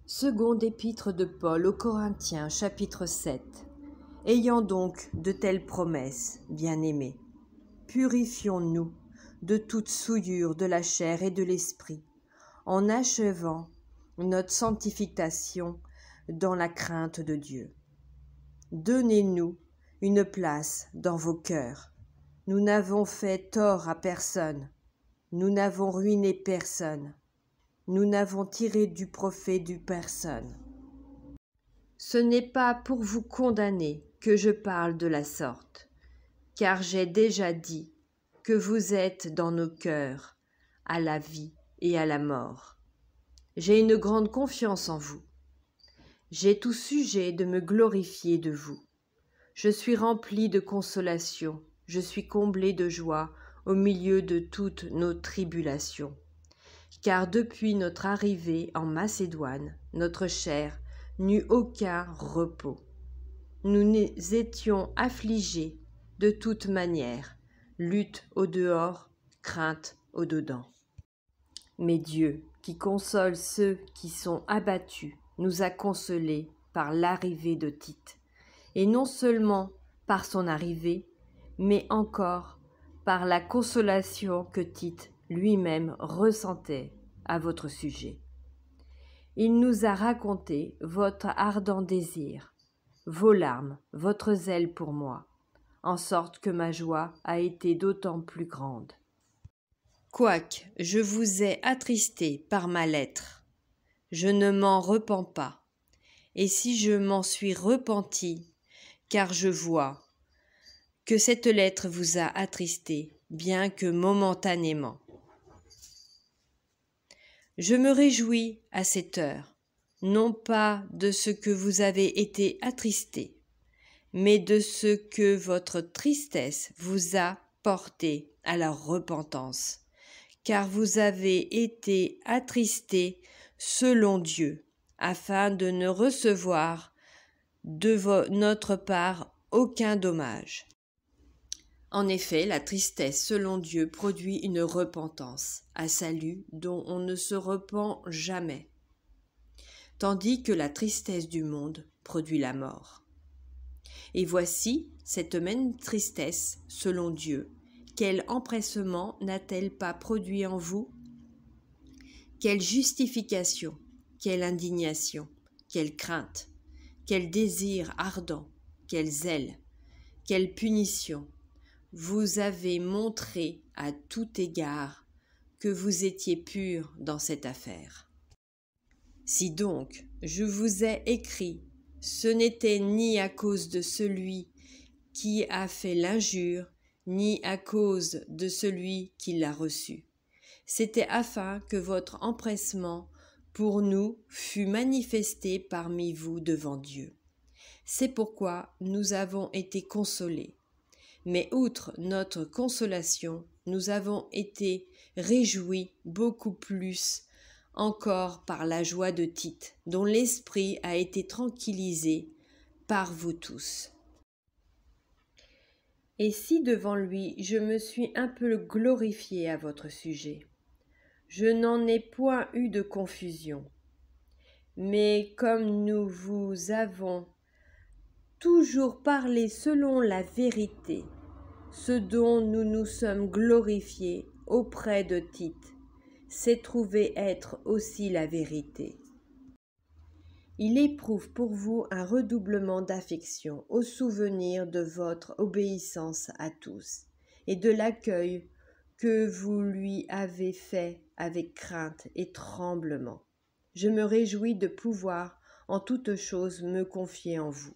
Seconde épître de Paul aux Corinthiens, chapitre 7. Ayant donc de telles promesses, bien-aimés, purifions-nous de toute souillure de la chair et de l'esprit, en achevant notre sanctification dans la crainte de Dieu. Donnez-nous une place dans vos cœurs. Nous n'avons fait tort à personne, nous n'avons ruiné personne, nous n'avons tiré du profit de personne. Ce n'est pas pour vous condamner que je parle de la sorte, car j'ai déjà dit que vous êtes dans nos cœurs, à la vie et à la mort. J'ai une grande confiance en vous. J'ai tout sujet de me glorifier de vous. Je suis rempli de consolation, je suis comblé de joie au milieu de toutes nos tribulations. Car depuis notre arrivée en Macédoine, notre chair n'eut aucun repos. Nous étions affligés de toute manière, lutte au dehors, crainte au dedans. Mais Dieu, qui console ceux qui sont abattus, nous a consolés par l'arrivée de Tite, et non seulement par son arrivée, mais encore par la consolation que Tite lui-même ressentait à votre sujet. Il nous a raconté votre ardent désir, vos larmes, votre zèle pour moi, en sorte que ma joie a été d'autant plus grande. Quoique je vous ai attristé par ma lettre, je ne m'en repens pas, et si je m'en suis repenti, car je vois que cette lettre vous a attristé, bien que momentanément. Je me réjouis à cette heure, non pas de ce que vous avez été attristé, mais de ce que votre tristesse vous a porté à la repentance, car vous avez été attristé selon Dieu, afin de ne recevoir de notre part aucun dommage. En effet, la tristesse selon Dieu produit une repentance à salut dont on ne se repent jamais, tandis que la tristesse du monde produit la mort. Et voici cette même tristesse selon Dieu, quel empressement n'a-t-elle pas produit en vous? Quelle justification, quelle indignation, quelle crainte, quel désir ardent, quel zèle, quelle punition! Vous avez montré à tout égard que vous étiez purs dans cette affaire. Si donc je vous ai écrit, ce n'était ni à cause de celui qui a fait l'injure, ni à cause de celui qui l'a reçu. C'était afin que votre empressement pour nous fût manifesté parmi vous devant Dieu. C'est pourquoi nous avons été consolés. Mais outre notre consolation, nous avons été réjouis beaucoup plus encore par la joie de Tite, dont l'esprit a été tranquillisé par vous tous. Et si devant lui je me suis un peu glorifié à votre sujet, je n'en ai point eu de confusion. Mais comme nous vous avons toujours parlé selon la vérité, ce dont nous nous sommes glorifiés auprès de Tite, s'est trouvé être aussi la vérité. Il éprouve pour vous un redoublement d'affection au souvenir de votre obéissance à tous et de l'accueil que vous lui avez fait avec crainte et tremblement. Je me réjouis de pouvoir en toutes choses me confier en vous.